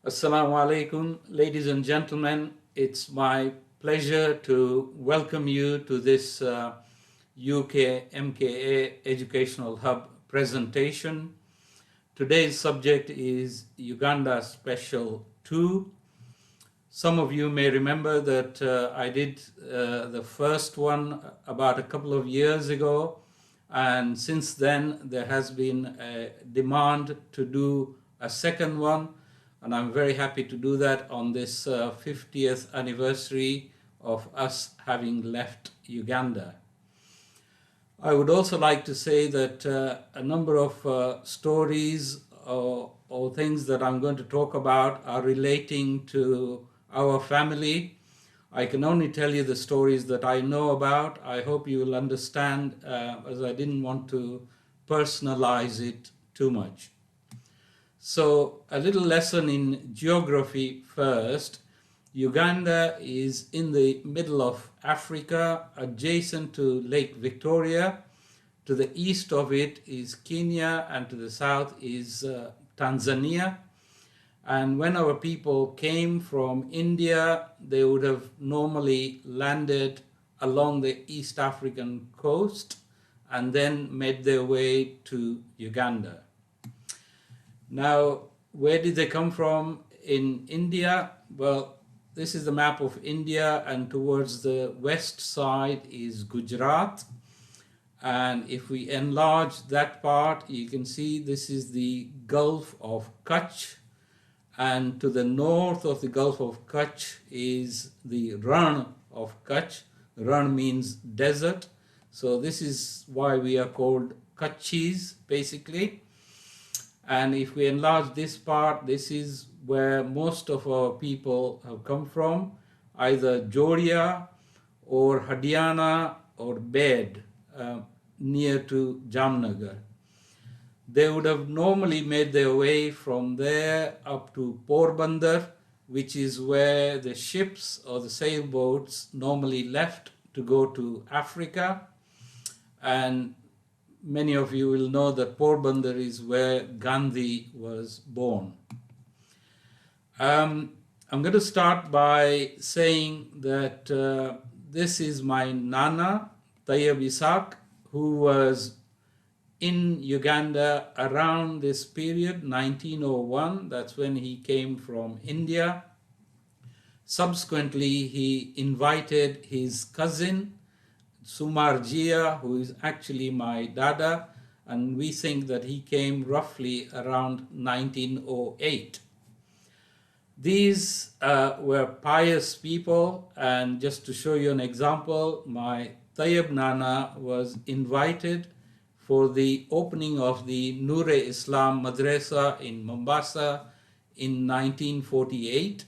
Assalamu alaikum, ladies and gentlemen. It's my pleasure to welcome you to this UKMKA Educational Hub presentation. Today's subject is Uganda Special 2. Some of you may remember that I did the first one about a couple of years ago, and since then there has been a demand to do a second one, and I'm very happy to do that on this 50th anniversary of us having left Uganda. I would also like to say that a number of stories or things that I'm going to talk about are relating to our family. I can only tell you the stories that I know about. I hope you will understand, as I didn't want to personalize it too much. So, a little lesson in geography first. Uganda is in the middle of Africa, adjacent to Lake Victoria. To the east of it is Kenya, and to the south is Tanzania. And when our people came from India, they would have normally landed along the East African coast and then made their way to Uganda. Now, where did they come from in India? Well, this is the map of India, and towards the west side is Gujarat. And if we enlarge that part, you can see this is the Gulf of Kutch. And to the north of the Gulf of Kutch is the Rann of Kutch. Rann means desert. So this is why we are called Kutchis, basically. And if we enlarge this part, this is where most of our people have come from, either Joria or Haryana or Bed, near to Jamnagar. They would have normally made their way from there up to Porbandar, which is where the ships or the sailboats normally left to go to Africa. And many of you will know that Porbandar is where Gandhi was born. I'm going to start by saying that this is my Nana, Tayyab Isaac, who was in Uganda around this period, 1901. That's when he came from India. Subsequently, he invited his cousin, Sumarjia, who is actually my dada, and we think that he came roughly around 1908. These were pious people, and just to show you an example, my Tayyab Nana was invited for the opening of the Nur-e-Islam Madrasa in Mombasa in 1948.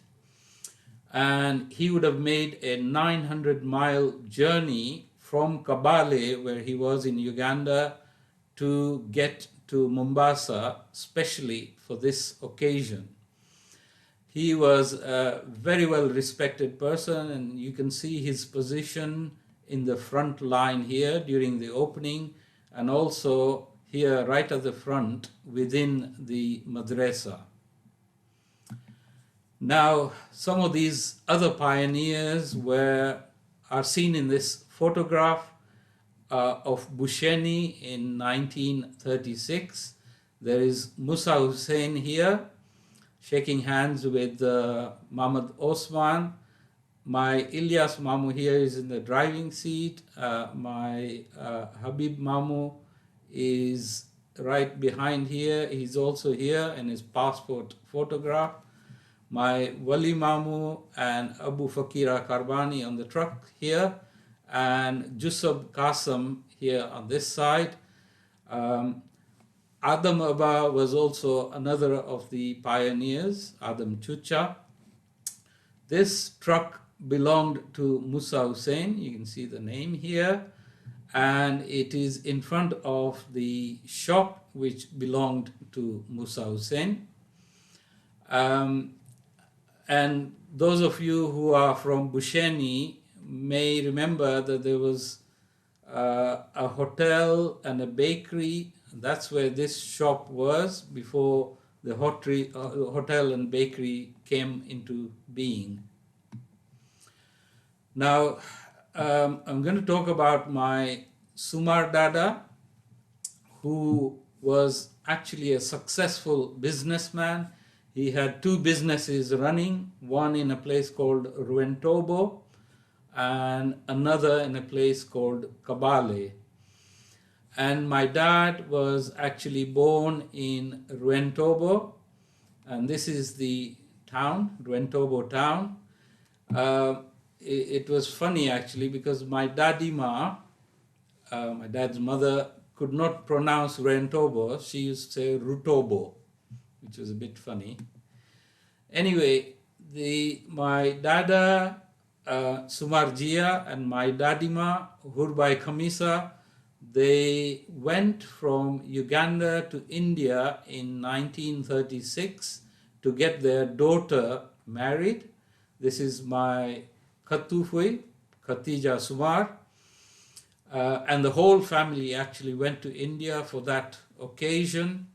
And he would have made a 900-mile journey from Kabale, where he was in Uganda, to get to Mombasa, specially for this occasion. He was a very well respected person, and you can see his position in the front line here during the opening, and also here right at the front within the madrasa. Now, some of these other pioneers are seen in this photograph of Busheni in 1936. There is Musa Hussein here, shaking hands with Mahmoud Osman. My Ilyas Mamu here is in the driving seat. My Habib Mamu is right behind here. He's also here in his passport photograph. My Wali Mamu and Abu Fakira Karbani on the truck here, and Jusab Qasim here on this side. Adam Abba was also another of the pioneers, Adam Chucha. This truck belonged to Musa Hussein, you can see the name here, and it is in front of the shop which belonged to Musa Hussein. And those of you who are from Busheni may remember that there was a hotel and a bakery. That's where this shop was before the hotel and bakery came into being. Now, I'm going to talk about my Sumar Dada, who was actually a successful businessman. He had two businesses running, one in a place called Ruentobo and another in a place called Kabale. And my dad was actually born in Ruentobo, and this is the town, Ruentobo town. It was funny actually because my dadima, my dad's mother, could not pronounce Ruentobo. She used to say Rutobo, which was a bit funny. Anyway, my dada Sumarjia and my dadima Hurbai Khamisa, they went from Uganda to India in 1936 to get their daughter married. This is my Khatufui, Khatija Sumar, and the whole family actually went to India for that occasion.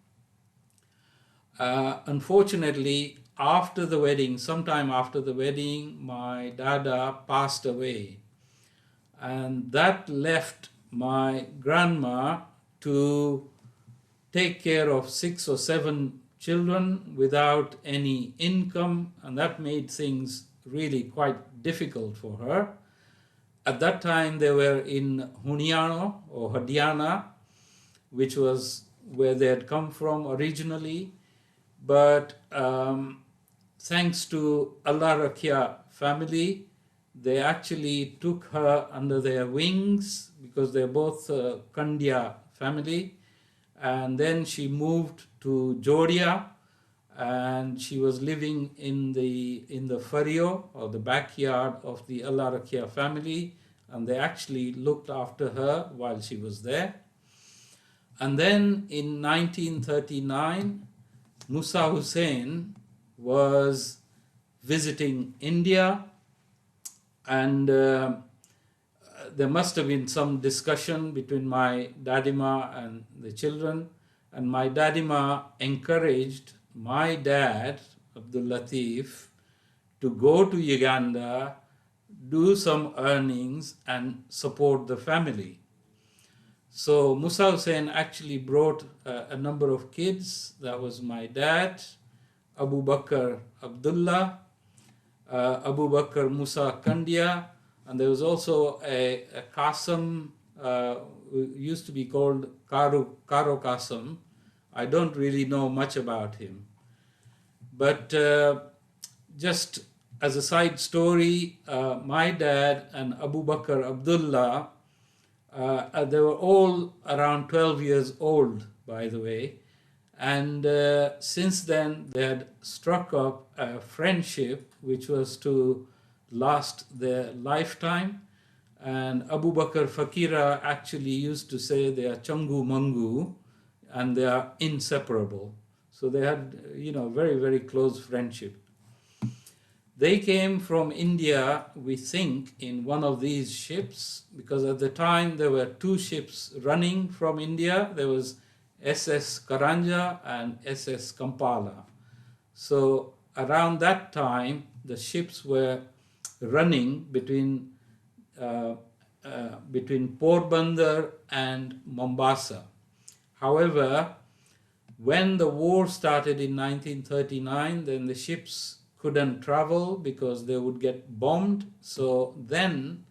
Unfortunately, after the wedding, sometime after the wedding, my dada passed away, and that left my grandma to take care of 6 or 7 children without any income, and that made things really quite difficult for her. At that time, they were in Huniano or Haryana, which was where they had come from originally. But thanks to Allah Rakhya family, they actually took her under their wings because they're both Kandya family. And then she moved to Jodia, and she was living in the Fario, or the backyard of the Allah Rakhya family, and they actually looked after her while she was there. And then in 1939, Musa Hussein was visiting India, and there must have been some discussion between my dadima and the children, and my dadima encouraged my dad, Abdul Latif, to go to Uganda, do some earnings and support the family. So Musa Hussein actually brought a number of kids. That was my dad, Abu Bakr Abdullah, Abu Bakr Musa Kandia, and there was also a Qasim, who used to be called Karo Qasim. I don't really know much about him. But just as a side story, my dad and Abu Bakr Abdullah, they were all around 12 years old, by the way. And since then, they had struck up a friendship which was to last their lifetime. And Abu Bakr Fakira actually used to say they are Changu Mangu and they are inseparable. So they had, very, very close friendship. They came from India, we think, in one of these ships, because at the time there were 2 ships running from India. There was SS Karanja and SS Kampala. So around that time, the ships were running between Porbandar and Mombasa. However, when the war started in 1939, then the ships couldn't travel because they would get bombed. So then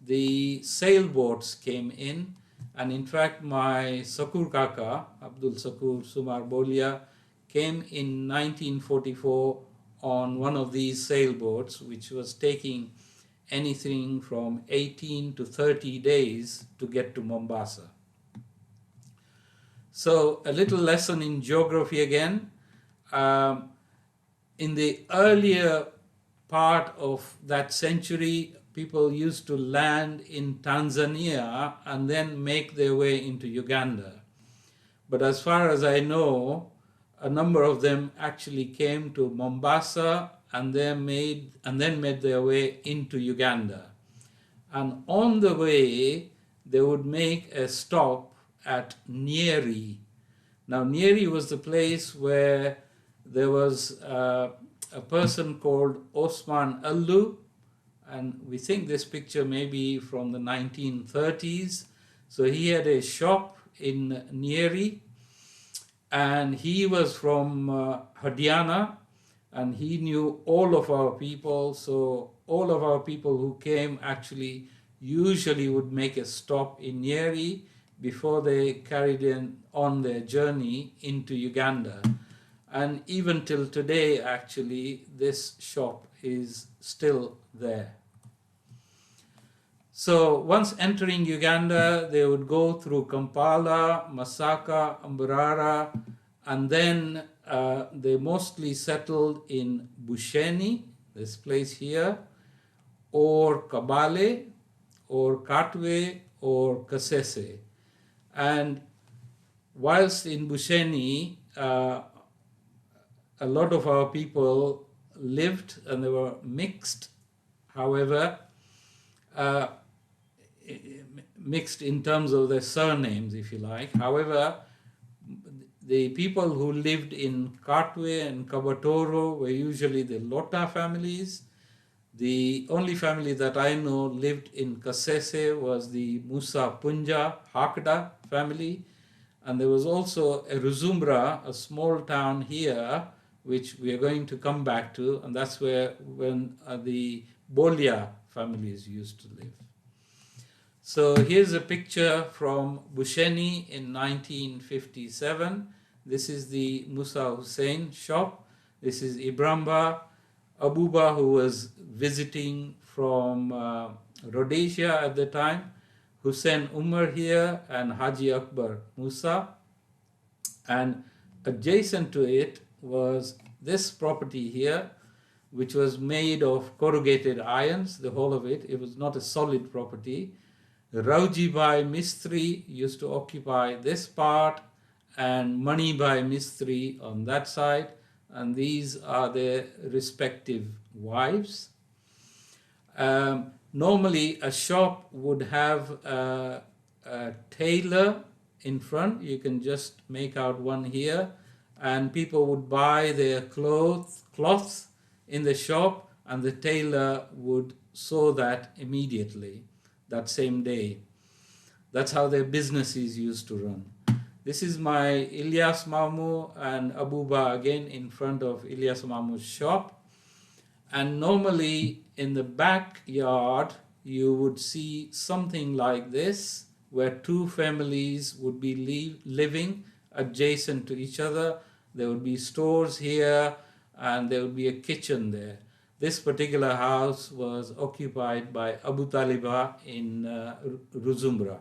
the sailboats came in, and in fact my Sakur Kaka, Abdul Sakur Sumar Bolia, came in 1944 on one of these sailboats, which was taking anything from 18 to 30 days to get to Mombasa. So a little lesson in geography again. In the earlier part of that century, people used to land in Tanzania and then make their way into Uganda. But as far as I know, a number of them actually came to Mombasa and then made their way into Uganda. And on the way, they would make a stop at Nyeri. Now, Nyeri was the place where there was a person called Osman Allu, and we think this picture may be from the 1930s. So he had a shop in Nyeri, and he was from Haryana, and he knew all of our people. So all of our people who came actually usually would make a stop in Nyeri before they carried on their journey into Uganda. And even till today, actually, this shop is still there. So once entering Uganda, they would go through Kampala, Masaka, Mbarara, and then they mostly settled in Busheni, this place here, or Kabale, or Katwe, or Kasese. And whilst in Busheni, a lot of our people lived and they were mixed, however, mixed in terms of their surnames, if you like. However, the people who lived in Katwe and Kabatoro were usually the Lota families. The only family that I know lived in Kasese was the Musa Punja Hakda family. And there was also a Ruzumbra, a small town here, which we are going to come back to, and that's where the Bolia families used to live. So here's a picture from Busheni in 1957. This is the Musa Hussein shop. This is Ibramba Abuba, who was visiting from Rhodesia at the time. Hussein Umar here, and Haji Akbar Musa. And adjacent to it was this property here, which was made of corrugated irons, the whole of it. It was not a solid property. Rauji Bhai Mistri used to occupy this part, and Mani Bhai Mistri on that side, and these are their respective wives. Normally, a shop would have a tailor in front. You can just make out one here, and people would buy their cloths in the shop, and the tailor would sew that immediately, that same day. That's how their businesses used to run. This is my Ilyas Mamu and Abuba again in front of Ilyas Mamu's shop. And normally in the backyard, you would see something like this, where two families would be living adjacent to each other. There would be stores here, and there would be a kitchen there. This particular house was occupied by Abu Taliba in Ruzumbra.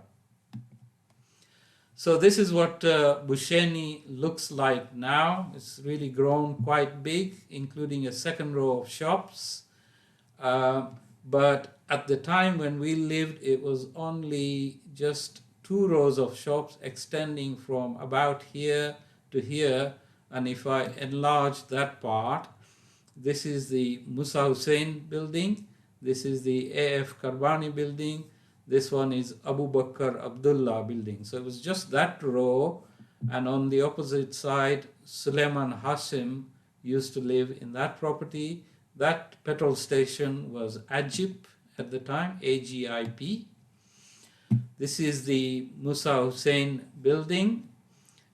So this is what Busheni looks like now. It's really grown quite big, including a second row of shops. But at the time when we lived, it was only just 2 rows of shops extending from about here to here. And if I enlarge that part, this is the Musa Hussein building. This is the A.F. Karbani building. This one is Abu Bakr Abdullah building. So it was just that row, and on the opposite side, Suleiman Hasim used to live in that property. That petrol station was Ajip at the time, AGIP. This is the Musa Hussein building,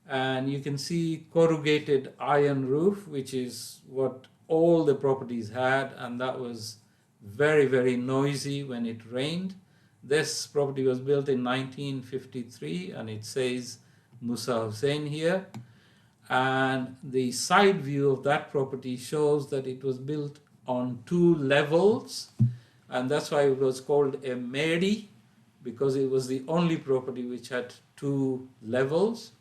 and you can see corrugated iron roof, which is what all the properties had, and that was very, very noisy when it rained. This property was built in 1953, and it says Musa Hussein here. And the side view of that property shows that it was built on 2 levels, and that's why it was called a Meri, because it was the only property which had 2 levels.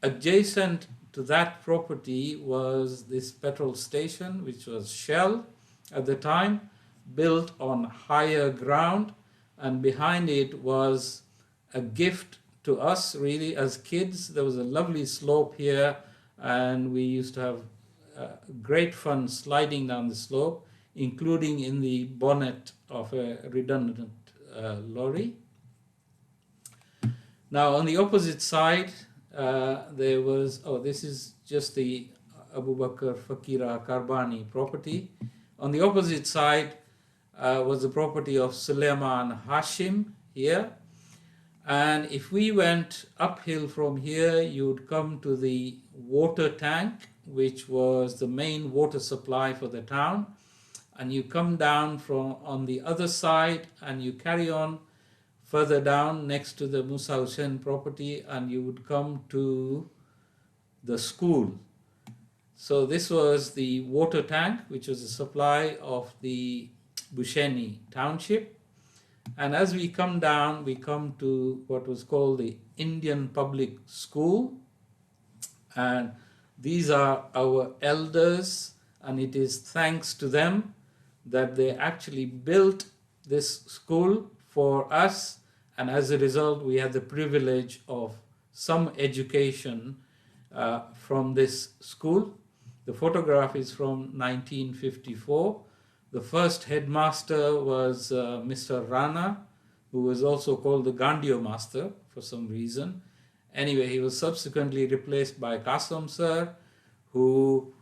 Adjacent to that property was this petrol station, which was Shell at the time, built on higher ground. And behind it was a gift to us, really, as kids. There was a lovely slope here, and we used to have great fun sliding down the slope, including in the bonnet of a redundant lorry. Now, on the opposite side, there was, this is just the Abu Bakr Fakira Karbani property. On the opposite side was the property of Suleiman Hashim here. And if we went uphill from here, you would come to the water tank, which was the main water supply for the town. And you come down from on the other side and you carry on further down next to the Musa Hussein property, and you would come to the school. So this was the water tank, which was the supply of the Busheni township. And as we come down, we come to what was called the Indian Public School. And these are our elders, and it is thanks to them that they actually built this school for us. And as a result, we had the privilege of some education from this school. The photograph is from 1954. The first headmaster was Mr. Rana, who was also called the Gandio master for some reason. Anyway, he was subsequently replaced by Kasam sir, who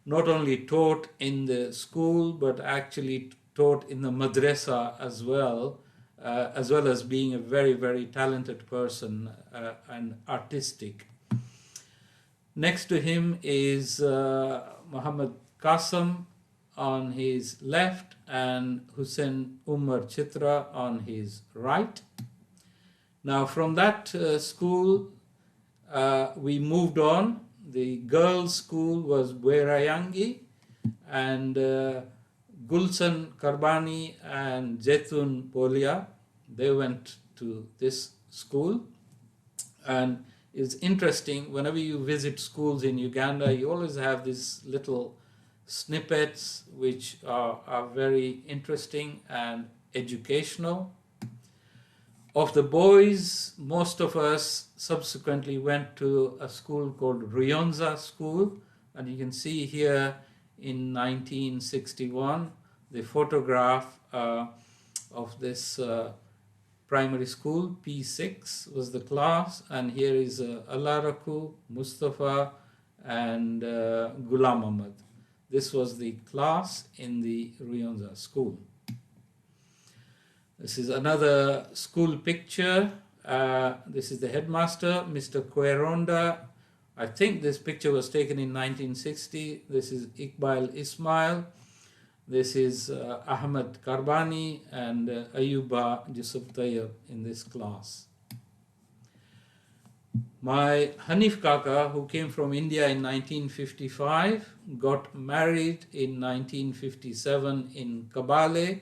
not only taught in the school, but actually taught in the madrasa as well as being a very, very talented person and artistic. Next to him is Muhammad Kasam on his left and Hussein Umar Chitra on his right. Now from that school, we moved on. The girls' school was Buerayangi, and Gulsan Karbani and Zetun Bolia, they went to this school. And it's interesting, whenever you visit schools in Uganda, you always have these little snippets which are very interesting and educational. Of the boys, most of us subsequently went to a school called Ruyonza School, and you can see here in 1961 the photograph of this primary school. P6 was the class, and here is Alaraku, Mustafa, and Ghulam Ahmad. This was the class in the Ruyonza school. This is another school picture. This is the headmaster, Mr. Kweronda. I think this picture was taken in 1960. This is Iqbal Ismail. This is Ahmed Karbani and Ayuba Yusuf Tayyab in this class. My Hanif Kaka, who came from India in 1955, got married in 1957 in Kabale.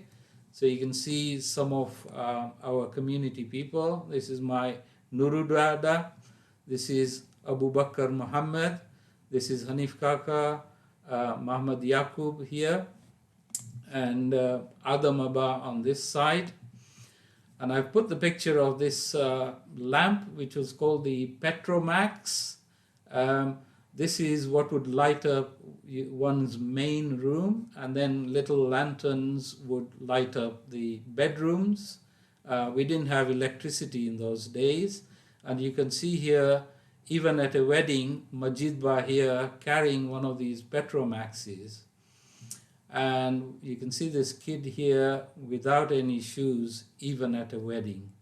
So you can see some of our community people. This is my Nurudada. This is Abu Bakr Muhammad. This is Hanif Kaka, Muhammad Yaqub here, and Adam Abba on this side. And I've put the picture of this lamp, which was called the Petromax. This is what would light up one's main room, and then little lanterns would light up the bedrooms. We didn't have electricity in those days. And you can see here, even at a wedding, Majidba here carrying one of these Petromaxes. And you can see this kid here without any shoes, even at a wedding.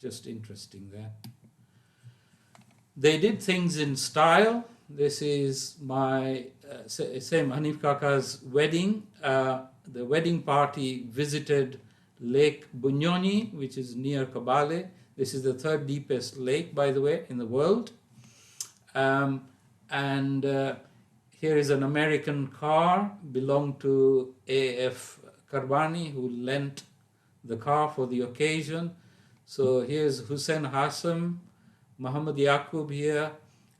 Just interesting there. They did things in style. This is my same Hanif Kaka's wedding. The wedding party visited Lake Bunyoni, which is near Kabale. This is the third deepest lake, by the way, in the world. Here is an American car belonged to A.F. Karbani, who lent the car for the occasion. So here's Hussein Hassan, Muhammad Yaqub here,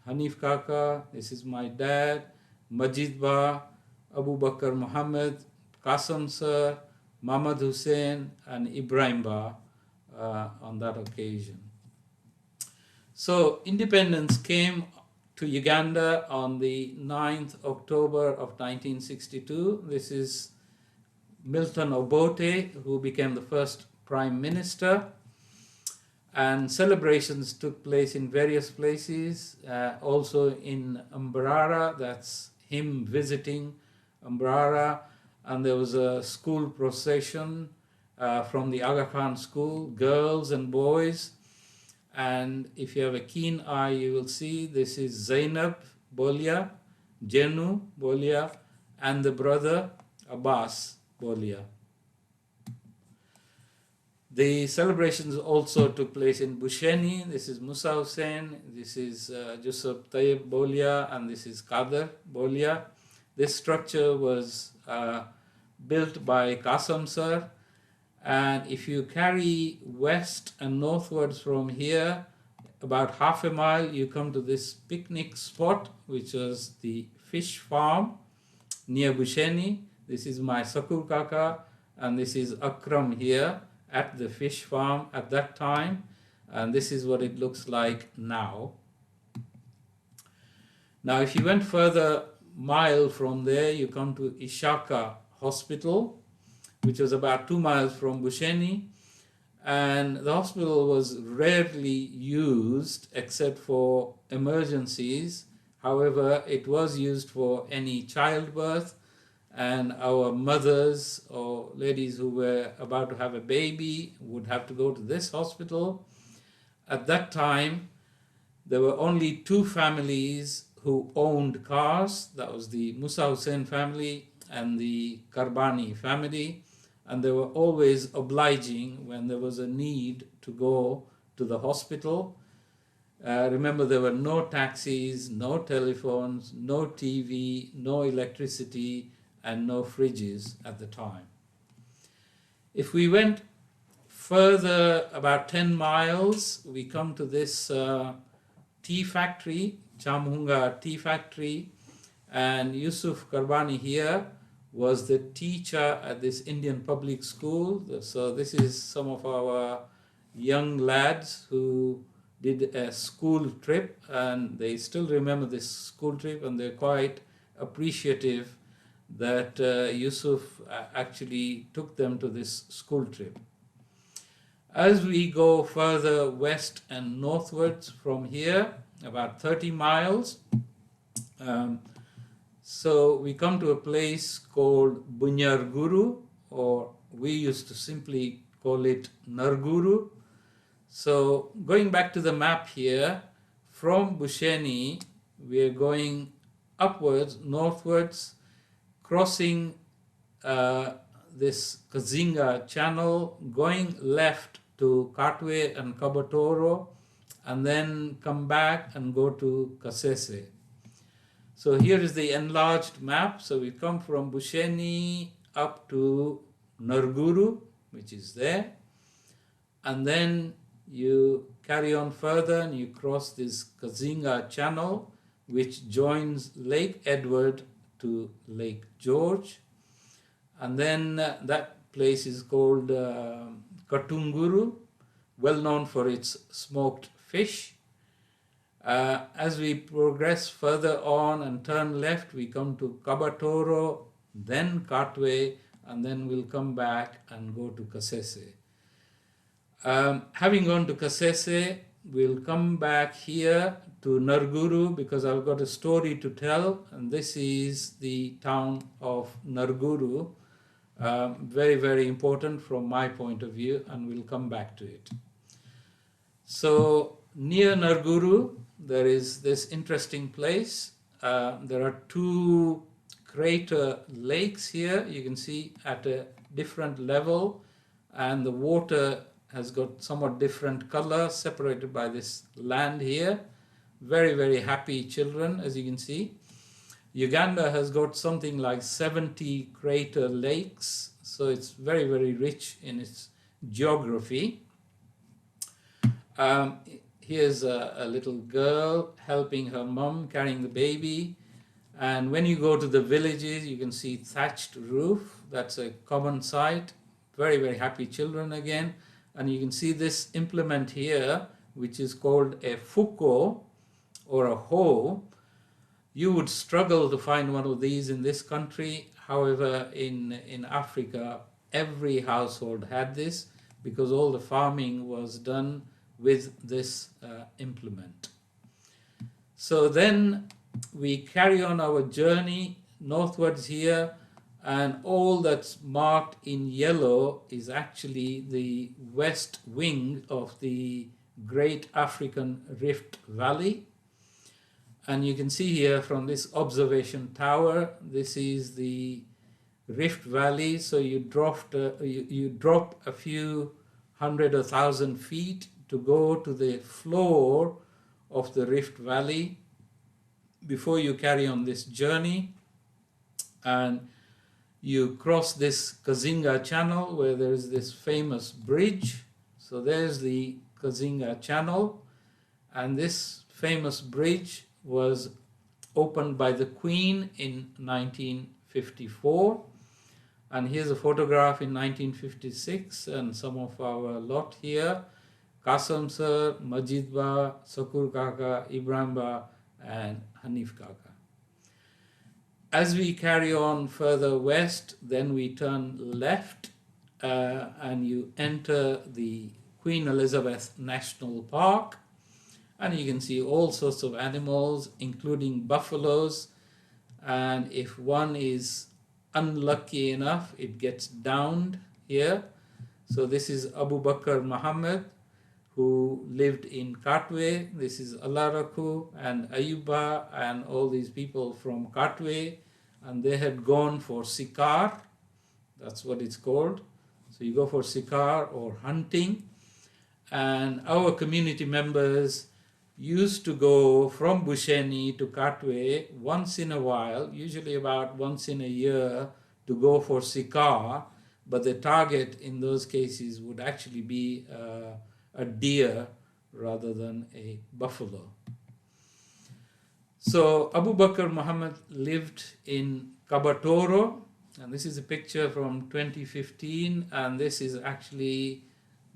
Hanif Kaka, this is my dad, Majid Ba, Abu Bakr Muhammad, Qasem sir, Muhammad Hussein, and Ibrahim Ba on that occasion. So independence came to Uganda on the 9th October of 1962. This is Milton Obote, who became the first prime minister. And celebrations took place in various places, also in Ambarara, that's him visiting Ambarara, and there was a school procession from the Aga Khan school, girls and boys. And if you have a keen eye, you will see this is Zainab Bolia, Jenu Bolia, and the brother Abbas Bolia. The celebrations also took place in Busheni. This is Musa Hussein, this is Joseph Tayyib Bolia, and this is Kader Bolia. This structure was built by Kasam sir. And if you carry west and northwards from here, about half a mile, you come to this picnic spot, which was the fish farm near Busheni. This is my Sakur Kaka, and this is Akram here at the fish farm at that time. And this is what it looks like now. Now, if you went further mile from there, you come to Ishaka Hospital, which was about 2 miles from Busheni. And the hospital was rarely used except for emergencies. However, it was used for any childbirth, and our mothers or ladies who were about to have a baby would have to go to this hospital. At that time, there were only 2 families who owned cars. That was the Musa Hussein family and the Karbani family. And they were always obliging when there was a need to go to the hospital. Remember, there were no taxis, no telephones, no TV, no electricity, and no fridges at the time. If we went further about 10 miles, we come to this tea factory, Chamhunga tea factory, and Yusuf Karbani here was the teacher at this Indian public school. So this is some of our young lads who did a school trip, and they still remember this school trip, and they're quite appreciative that Yusuf actually took them to this school trip. As we go further west and northwards from here, about 30 miles, so we come to a place called Bunyarguru, or we used to simply call it Narguru. So going back to the map here, from Busheni, we are going upwards, northwards, crossing this Kazinga channel, going left to Katwe and Kabatoro, and then come back and go to Kasese. So here is the enlarged map. So we come from Busheni up to Narguru, which is there. And then you carry on further and you cross this Kazinga channel, which joins Lake Edward to Lake George. And then that place is called Katunguru, well known for its smoked fish. As we progress further on and turn left, we come to Kabatoro, then Katwe, and then we'll come back and go to Kasese. Having gone to Kasese, we'll come back here to Narguru because I've got a story to tell, and this is the town of Narguru. Very, very important from my point of view, and we'll come back to it. So near Narguru, there is this interesting place. There are 2 crater lakes here. You can see at a different level, and the water has got somewhat different color separated by this land here. Very, very happy children, as you can see. Uganda has got something like 70 crater lakes, so it's very, very rich in its geography. Here's a little girl helping her mom carrying the baby. And when you go to the villages, you can see thatched roof. That's a common sight. Very, very happy children again. And you can see this implement here, which is called a fuko or a hoe. You would struggle to find one of these in this country. However, in Africa, every household had this because all the farming was done with this implement. So then we carry on our journey northwards here, and all that's marked in yellow is actually the west wing of the Great African Rift Valley. And you can see here from this observation tower, this is the Rift Valley. So you drop a few hundred or thousand feet to go to the floor of the Rift Valley before you carry on this journey. And you cross this Kazinga Channel where there is this famous bridge. So there's the Kazinga Channel, and this famous bridge was opened by the Queen in 1954. And here's a photograph in 1956, and some of our lot here: Kasam Sir, Majid Ba, Sakur Kaka, Ibrahim Ba, and Hanif Kaka. As we carry on further west, then we turn left and you enter the Queen Elizabeth National Park, and you can see all sorts of animals, including buffaloes. And if one is unlucky enough, it gets downed here. So this is Abu Bakr Muhammad, who lived in Katwe. This is Alaraku and Ayuba and all these people from Katwe, and they had gone for Sikar. That's what it's called. So you go for Sikar or hunting. And our community members used to go from Busheni to Katwe once in a while, usually about once in a year, to go for Sikar. But the target in those cases would actually be a deer rather than a buffalo. So Abu Bakr Muhammad lived in Kabatoro, and this is a picture from 2015, and this is actually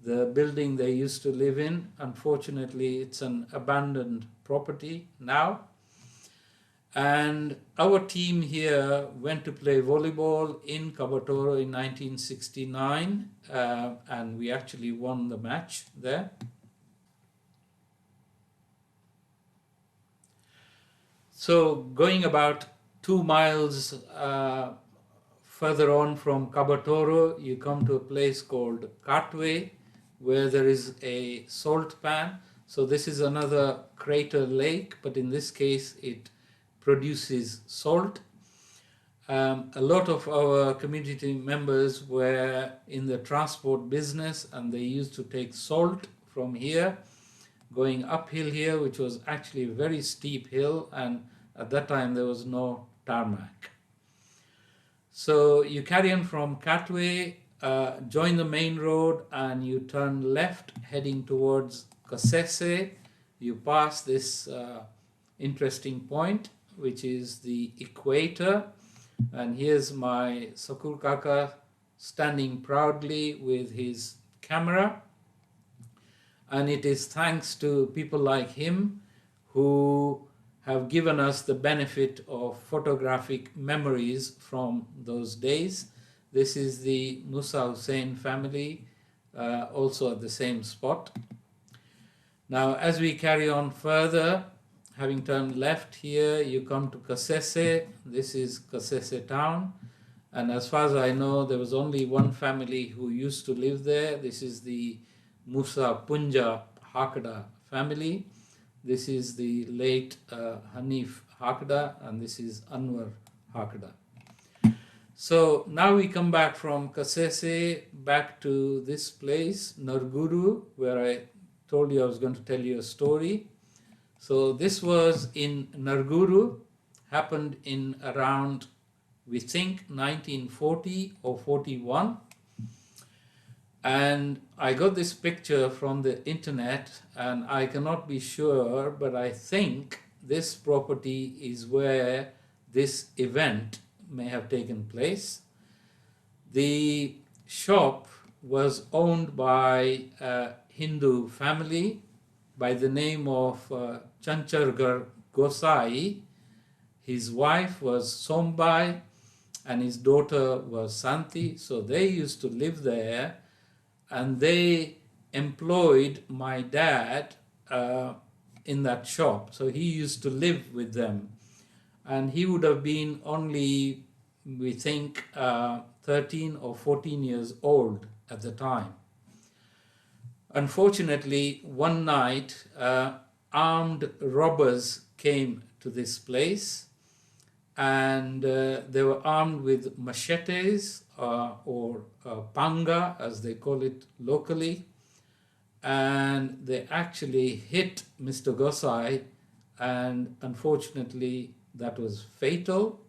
the building they used to live in. Unfortunately, it's an abandoned property now. And our team here went to play volleyball in Kabatoro in 1969, and we actually won the match there. So going about 2 miles further on from Kabatoro, you come to a place called Katwe, where there is a salt pan. So this is another crater lake, but in this case it produces salt. A lot of our community members were in the transport business, and they used to take salt from here, going uphill here, which was actually a very steep hill, and at that time there was no tarmac. So you carry on from Katwe, join the main road, and you turn left heading towards Kasese. You pass this interesting point, which is the equator. And here's my Sakur Kaka standing proudly with his camera. And it is thanks to people like him who have given us the benefit of photographic memories from those days. This is the Musa Hussein family, also at the same spot. Now, as we carry on further, having turned left here, you come to Kasese. This is Kasese Town. And as far as I know, there was only one family who used to live there. This is the Musa Punja Hakda family. This is the late Hanif Hakda, and this is Anwar Hakda. So now we come back from Kasese back to this place, Narguru, where I told you I was going to tell you a story. So this was in Narguru, happened in around, we think, 1940 or 41. And I got this picture from the internet, and I cannot be sure, but I think this property is where this event may have taken place. The shop was owned by a Hindu family by the name of Chanchargar Gosai. His wife was Sombai and his daughter was Santi. So they used to live there, and they employed my dad in that shop. So he used to live with them. And he would have been only, we think, 13 or 14 years old at the time. Unfortunately, one night, armed robbers came to this place, and they were armed with machetes or panga, as they call it locally, and they actually hit Mr. Gosai, and unfortunately that was fatal.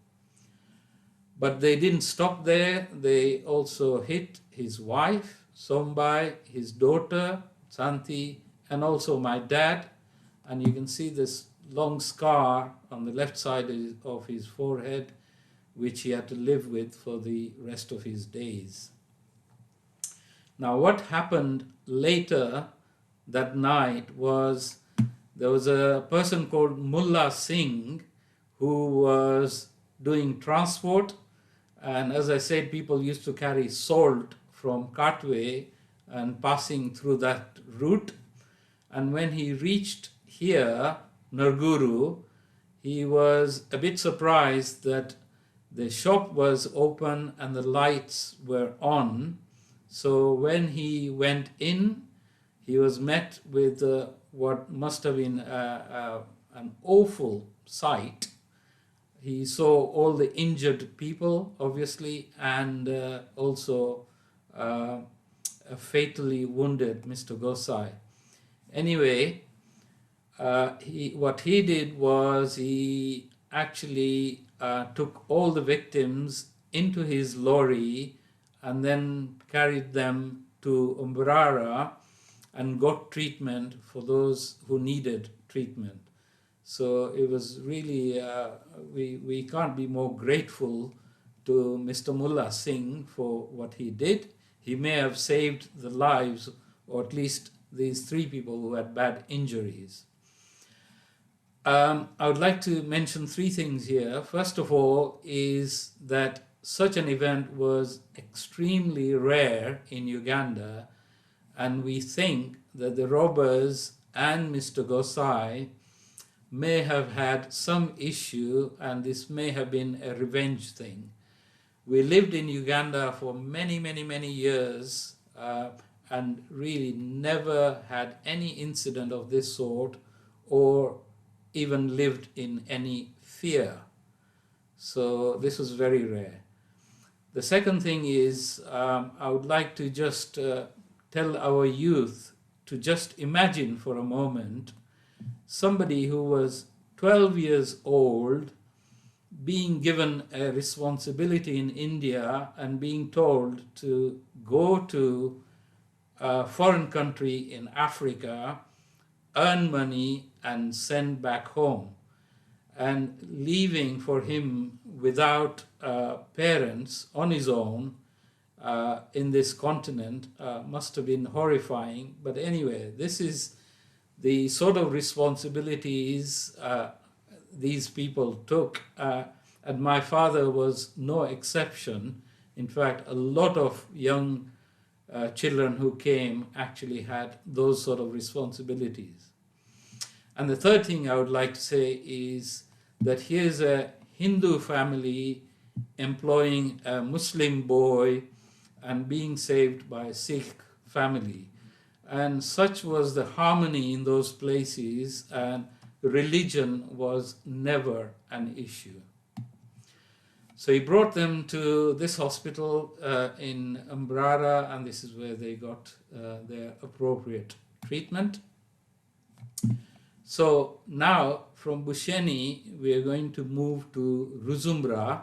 But they didn't stop there. They also hit his wife, Sombai, his daughter, Santi, and also my dad. And you can see this long scar on the left side of his forehead, which he had to live with for the rest of his days. Now, what happened later that night was there was a person called Mullah Singh who was doing transport. And as I said, people used to carry salt from Katwe and passing through that route. And when he reached here, Narguru, he was a bit surprised that the shop was open and the lights were on. So when he went in, he was met with what must have been an awful sight. He saw all the injured people, obviously, and also a fatally wounded Mr. Gosai. Anyway, what he did was he actually took all the victims into his lorry and then carried them to Umbrara and got treatment for those who needed treatment. So it was really, we can't be more grateful to Mr. Mullah Singh for what he did. He may have saved the lives, or at least these 3 people who had bad injuries. I would like to mention 3 things here. First of all is that such an event was extremely rare in Uganda, and we think that the robbers and Mr. Gosai may have had some issue, and this may have been a revenge thing. We lived in Uganda for many, many, many years and really never had any incident of this sort or even lived in any fear. So this was very rare. The second thing is I would like to just tell our youth to just imagine for a moment somebody who was 12 years old being given a responsibility in India and being told to go to a foreign country in Africa, earn money and send back home. And leaving for him without parents on his own in this continent must have been horrifying. But anyway, this is the sort of responsibilities these people took, and my father was no exception. In fact, a lot of young children who came actually had those sort of responsibilities. And the third thing I would like to say is that here's a Hindu family employing a Muslim boy and being saved by a Sikh family. And such was the harmony in those places, and religion was never an issue. So he brought them to this hospital in Umbrara, and this is where they got their appropriate treatment. So now from Busheni, we are going to move to Ruzumbra, a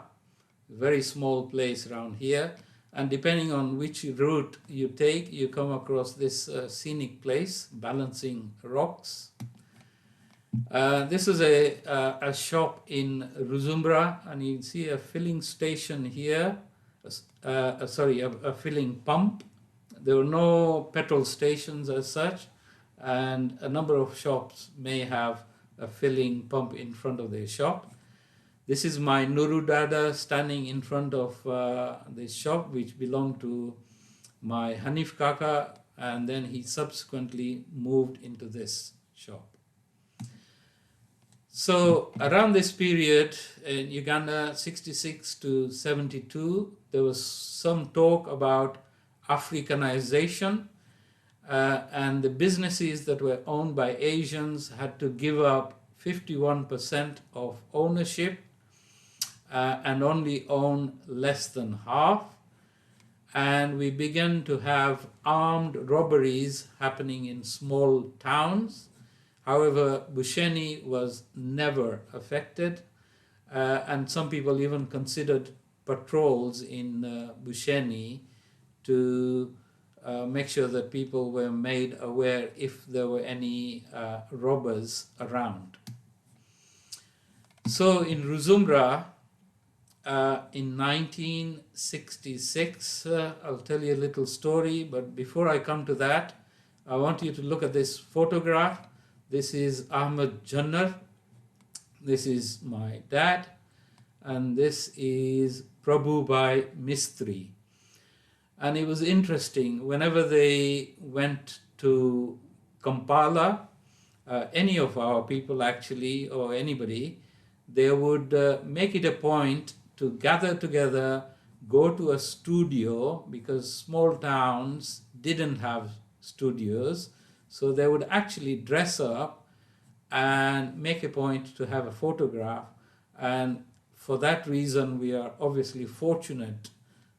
very small place around here. And depending on which route you take, you come across this scenic place, balancing rocks. This is a shop in Ruzumbra, and you can see a filling station here, a filling pump. There were no petrol stations as such, and a number of shops may have a filling pump in front of their shop. This is my Nuru Dada standing in front of this shop, which belonged to my Hanif Kaka, and then he subsequently moved into this shop. So around this period in Uganda, 66 to 72, there was some talk about Africanization, and the businesses that were owned by Asians had to give up 51% of ownership and only own less than half. And we began to have armed robberies happening in small towns. However, Busheni was never affected, and some people even considered patrols in Busheni to make sure that people were made aware if there were any robbers around. So in Ruzumbura, in 1966, I'll tell you a little story, but before I come to that, I want you to look at this photograph. This is Ahmed Jannar. This is my dad, and this is Prabhubai Mistry. And it was interesting, whenever they went to Kampala, any of our people actually, or anybody, they would make it a point to gather together, go to a studio, because small towns didn't have studios. So they would actually dress up and make a point to have a photograph. And for that reason, we are obviously fortunate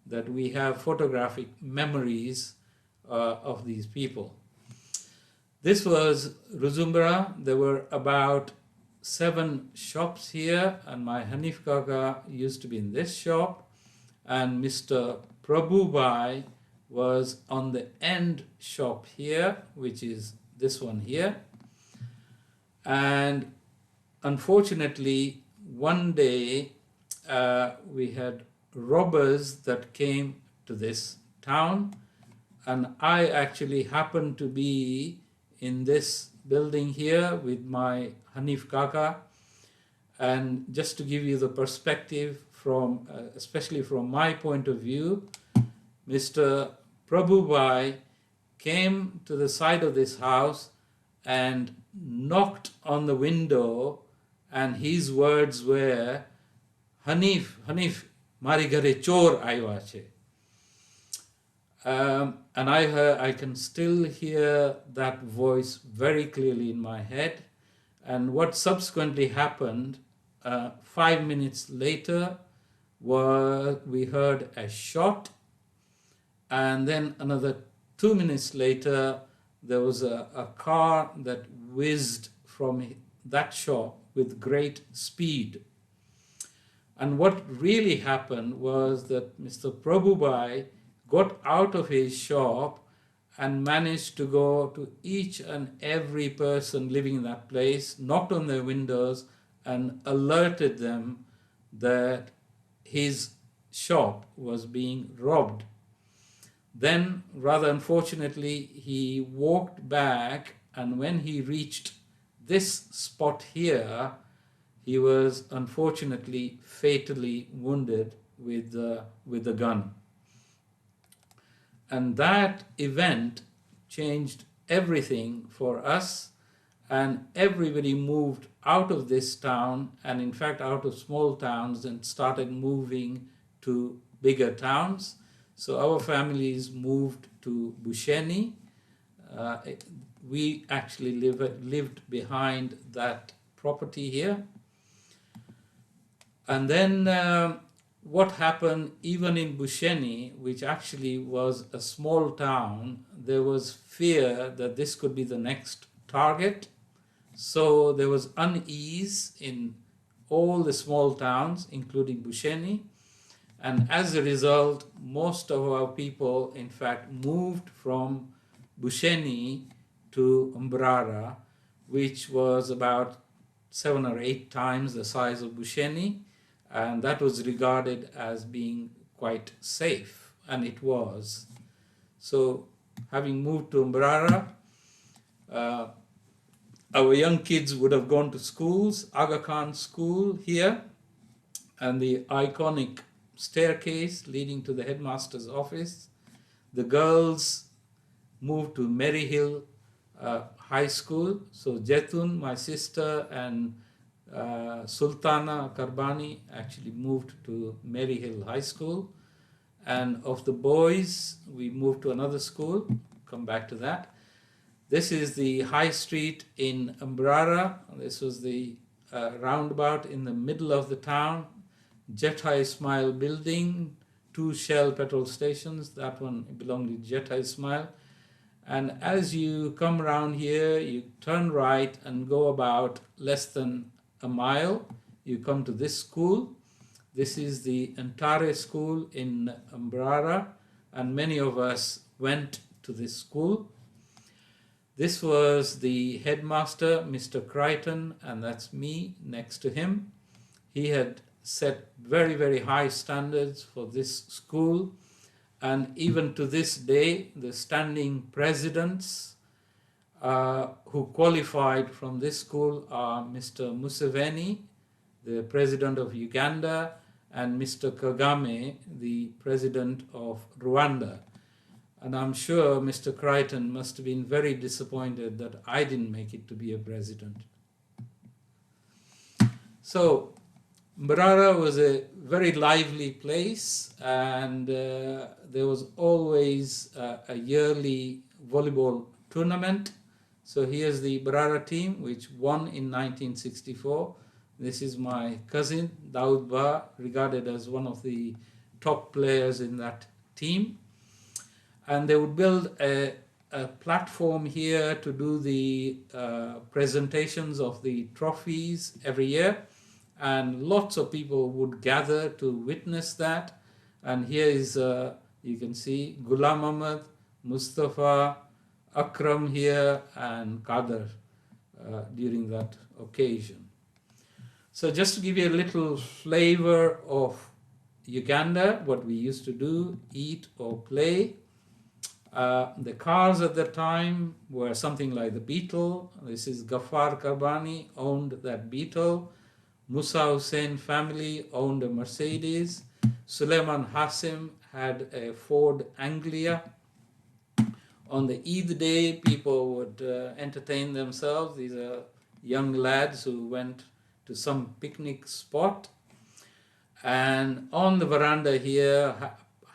that we have photographic memories of these people. This was Ruzumbura. There were about 7 shops here, and my Hanif Kaka used to be in this shop, and Mr. Prabhubai was on the end shop here, which is this one here. And unfortunately, one day we had robbers that came to this town, and I actually happened to be in this building here with my Hanif Kaka. And just to give you the perspective from, especially from my point of view, Mr. Prabhubai came to the side of this house and knocked on the window, and his words were, Hanif, Hanif, mari ghare chor ayo che. And I can still hear that voice very clearly in my head. And what subsequently happened, 5 minutes later, we heard a shot, and then another 2 minutes later, there was a car that whizzed from that shop with great speed. And what really happened was that Mr. Prabhubai got out of his shop and managed to go to each and every person living in that place, knocked on their windows, and alerted them that his shop was being robbed. Then, rather unfortunately, he walked back, and when he reached this spot here, he was unfortunately fatally wounded with the gun. And that event changed everything for us, and everybody moved out of this town, and in fact out of small towns, and started moving to bigger towns. So our families moved to Busheni. We actually lived behind that property here. And then what happened, even in Busheni, which actually was a small town, there was fear that this could be the next target. So there was unease in all the small towns, including Busheni. And as a result, most of our people, in fact, moved from Busheni to Mbrara, which was about 7 or 8 times the size of Busheni. And that was regarded as being quite safe, and it was. So having moved to Mbrara, our young kids would have gone to schools, Aga Khan School here, and the iconic staircase leading to the headmaster's office. The girls moved to Maryhill High School. So Jetun, my sister, and Sultana Karbani actually moved to Maryhill High School. And of the boys, we moved to another school. Come back to that. This is the high street in Ambrara. This was the roundabout in the middle of the town. Jetha Ismail building, 2 Shell petrol stations. That one belonged to Jetha Ismail. And as you come around here, you turn right and go about less than a mile. You come to this school. This is the Antare school in Ambrara, and many of us went to this school. This was the headmaster, Mr. Crichton, and that's me next to him. He had set very, very high standards for this school. And even to this day, the standing presidents who qualified from this school are Mr. Museveni, the president of Uganda, and Mr. Kagame, the president of Rwanda. And I'm sure Mr. Crichton must have been very disappointed that I didn't make it to be a president. So Mbarara was a very lively place, and there was always a yearly volleyball tournament. So here's the Mbarara team, which won in 1964. This is my cousin, Daud Ba, regarded as one of the top players in that team. And they would build a platform here to do the presentations of the trophies every year. And lots of people would gather to witness that. And here is, you can see, Ghulam Ahmad, Mustafa, Akram here, and Kader during that occasion. So just to give you a little flavor of Uganda, what we used to do, eat or play. The cars at the time were something like the Beetle. This is Ghaffar Karbani, owned that Beetle. Musa Hussein family owned a Mercedes. Suleiman Hassim had a Ford Anglia. On the Eid day, people would entertain themselves. These are young lads who went to some picnic spot. And on the veranda here,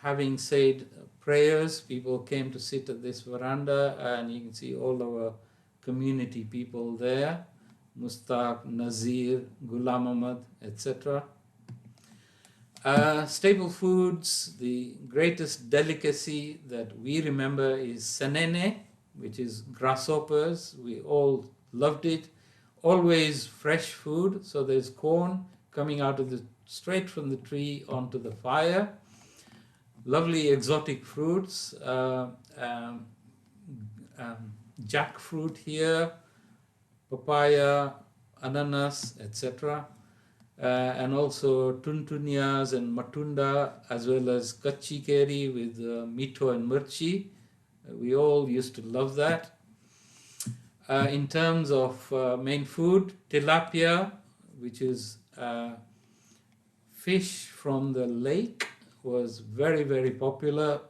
having said prayers, people came to sit at this veranda, and you can see all our community people there. Mustaq, Nazir, Ghulam Ahmad, etc. Staple foods, the greatest delicacy that we remember is senene, which is grasshoppers. We all loved it. Always fresh food, so there's corn coming out of straight from the tree onto the fire. Lovely exotic fruits, jackfruit here, papaya, ananas, etc. And also tuntunias and matunda, as well as kachi keri with mito and mirchi. We all used to love that. In terms of main food, tilapia, which is fish from the lake, was very, very popular.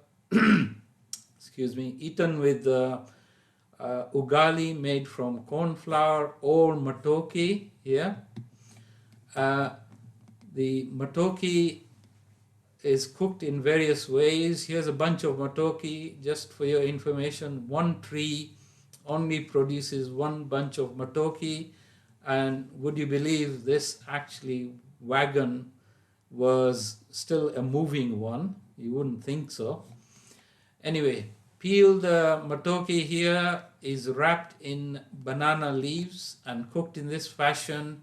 Excuse me, eaten with ugali made from corn flour or matoke here. The matoke is cooked in various ways. Here's a bunch of matoke, just for your information. One tree only produces one bunch of matoke, and would you believe this actually wagon was still a moving one? You wouldn't think so. Anyway, peeled matoke here is wrapped in banana leaves and cooked in this fashion,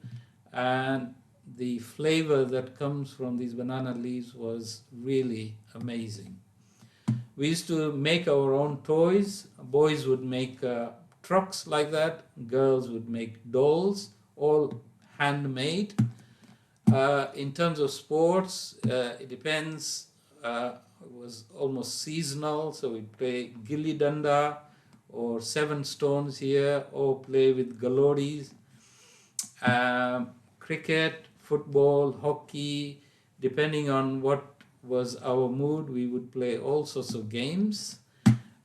and the flavor that comes from these banana leaves was really amazing. We used to make our own toys. Boys would make trucks like that. Girls would make dolls, all handmade. In terms of sports, it depends. It was almost seasonal, so we'd play gilli danda or 7 stones here, or play with galoris. Cricket, football, hockey, depending on what was our mood, we would play all sorts of games.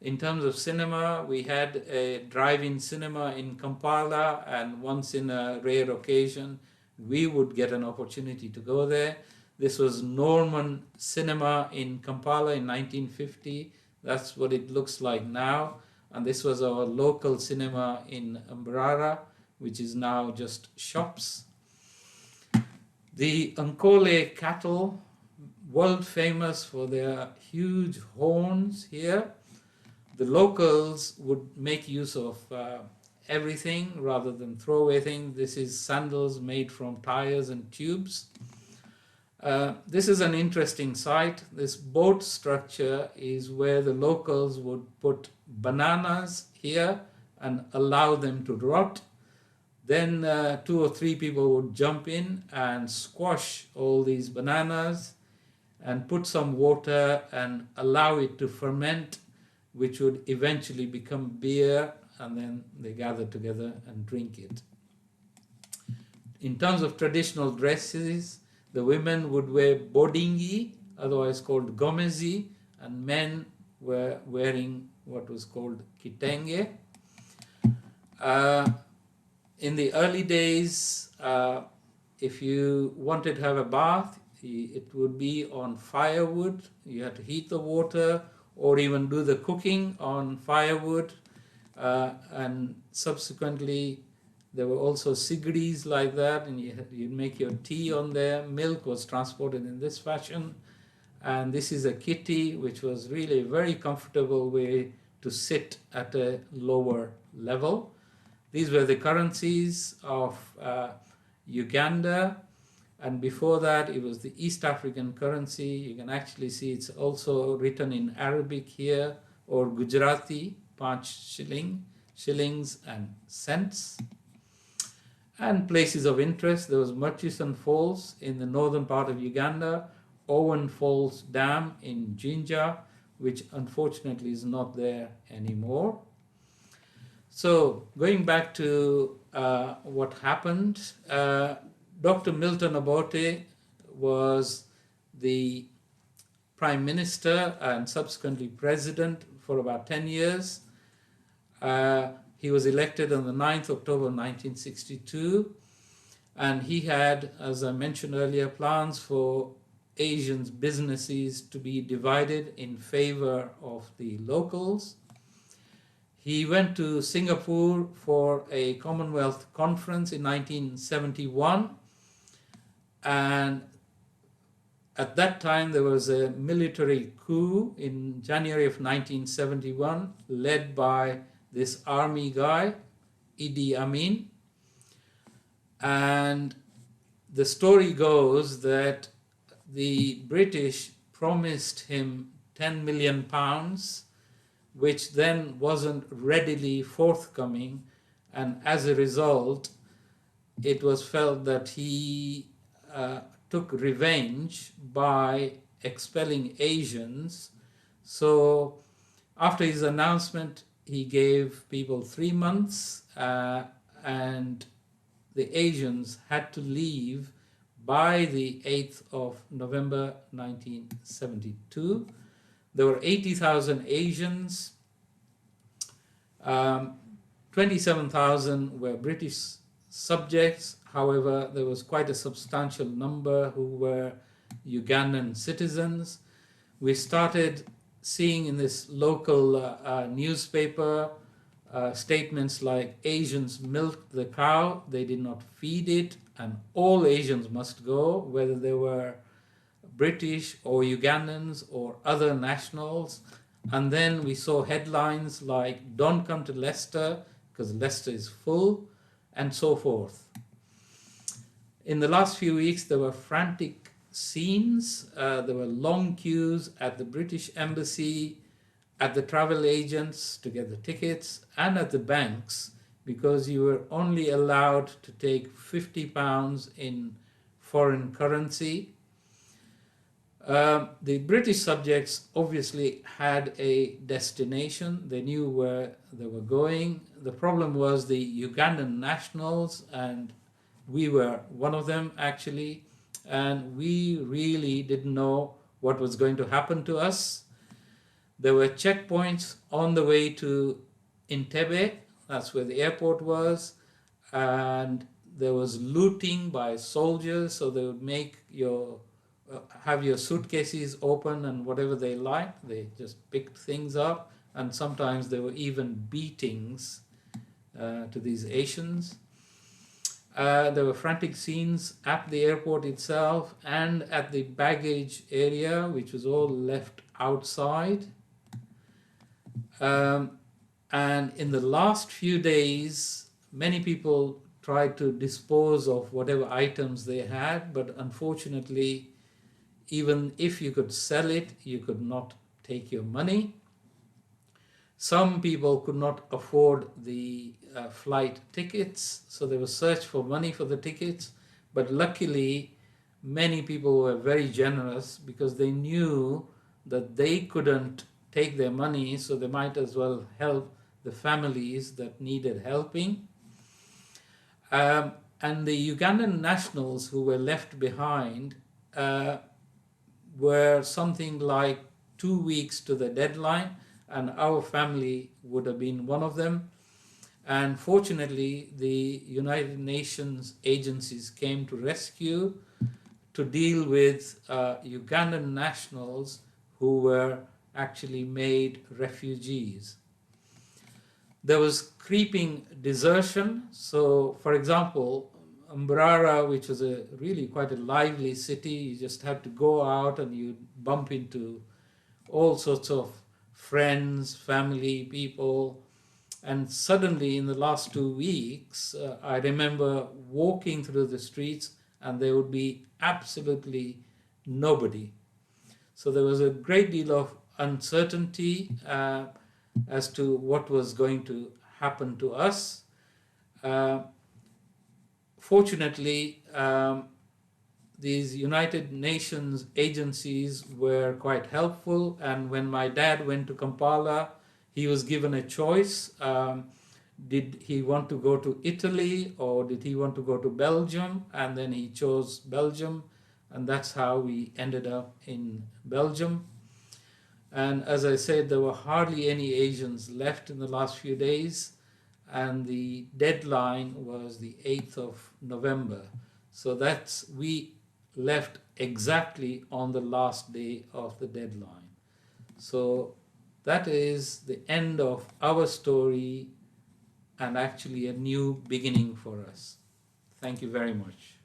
In terms of cinema, we had a drive-in cinema in Kampala, and once in a rare occasion, we would get an opportunity to go there. This was Norman Cinema in Kampala in 1950. That's what it looks like now. And this was our local cinema in Mbarara, which is now just shops. The Ankole cattle, world famous for their huge horns here. The locals would make use of everything rather than throw away things. This is sandals made from tires and tubes. This is an interesting site. This boat structure is where the locals would put bananas here and allow them to rot. Then 2 or 3 people would jump in and squash all these bananas and put some water and allow it to ferment, which would eventually become beer, and then they gather together and drink it. In terms of traditional dresses, the women would wear bodingi, otherwise called gomezi, and men were wearing what was called kitenge. In the early days, if you wanted to have a bath, it would be on firewood. You had to heat the water or even do the cooking on firewood. And subsequently, there were also sigris like that, and you'd make your tea on there. Milk was transported in this fashion. And this is a kitty, which was really a very comfortable way to sit at a lower level. These were the currencies of Uganda, and before that it was the East African currency. You can actually see it's also written in Arabic here, or Gujarati, Panch shillings and cents. And places of interest, there was Murchison Falls in the northern part of Uganda, Owen Falls Dam in Jinja, which unfortunately is not there anymore. So going back to what happened, Dr. Milton Obote was the Prime Minister and subsequently President for about 10 years. He was elected on the 9th October 1962, and he had, as I mentioned earlier, plans for Asians' businesses to be divided in favor of the locals. He went to Singapore for a Commonwealth conference in 1971, and at that time there was a military coup in January of 1971 led by this army guy, Idi Amin. And the story goes that the British promised him £10 million, which then wasn't readily forthcoming, and as a result it was felt that he took revenge by expelling Asians. So after his announcement, he gave people 3 months, and the Asians had to leave by the 8th of November 1972. There were 80,000 Asians, 27,000 were British subjects. However, there was quite a substantial number who were Ugandan citizens. We started seeing in this local newspaper statements like, Asians milked the cow, they did not feed it, and all Asians must go, whether they were British or Ugandans or other nationals. And then we saw headlines like, don't come to Leicester because Leicester is full, and so forth. In the last few weeks, there were frantic scenes. There were long queues at the British Embassy, at the travel agents to get the tickets, and at the banks, because you were only allowed to take £50 in foreign currency. The British subjects obviously had a destination. They knew where they were going. The problem was the Ugandan nationals, and we were one of them actually, and we really didn't know what was going to happen to us. There were checkpoints on the way to Entebbe, that's where the airport was, and there was looting by soldiers, so they would make your have your suitcases open, and whatever they liked, they just picked things up, and sometimes there were even beatings to these Asians. There were frantic scenes at the airport itself and at the baggage area, which was all left outside. And in the last few days, many people tried to dispose of whatever items they had, but unfortunately, even if you could sell it, you could not take your money. Some people could not afford the flight tickets, so they were searched for money for the tickets. But luckily, many people were very generous because they knew that they couldn't take their money, so they might as well help the families that needed helping. And the Ugandan nationals who were left behind were something like 2 weeks to the deadline, and our family would have been one of them. And fortunately, the United Nations agencies came to rescue to deal with Ugandan nationals who were actually made refugees. There was creeping desertion. So, for example, Mbarara, which was a really quite a lively city, you just had to go out and you bump into all sorts of friends, family, people. And suddenly, in the last 2 weeks, I remember walking through the streets and there would be absolutely nobody. So there was a great deal of uncertainty as to what was going to happen to us. Fortunately, these United Nations agencies were quite helpful, and when my dad went to Kampala, he was given a choice. Did he want to go to Italy or did he want to go to Belgium? And then he chose Belgium, and that's how we ended up in Belgium. And as I said, there were hardly any Asians left in the last few days, and the deadline was the 8th of November. So we left exactly on the last day of the deadline. So that is the end of our story and actually a new beginning for us. Thank you very much.